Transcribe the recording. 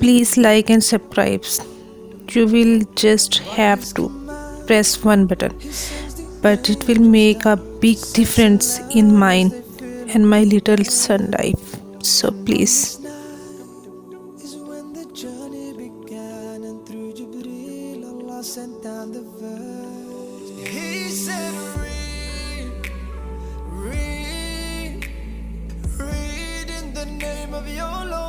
Please like and subscribe. You will just have to press one button, but it will make a big difference in mine and my little son life. So please. Is when the journey began, and through Jibreel Allah sent down the verse. He said, read, read, read in the name of your Lord.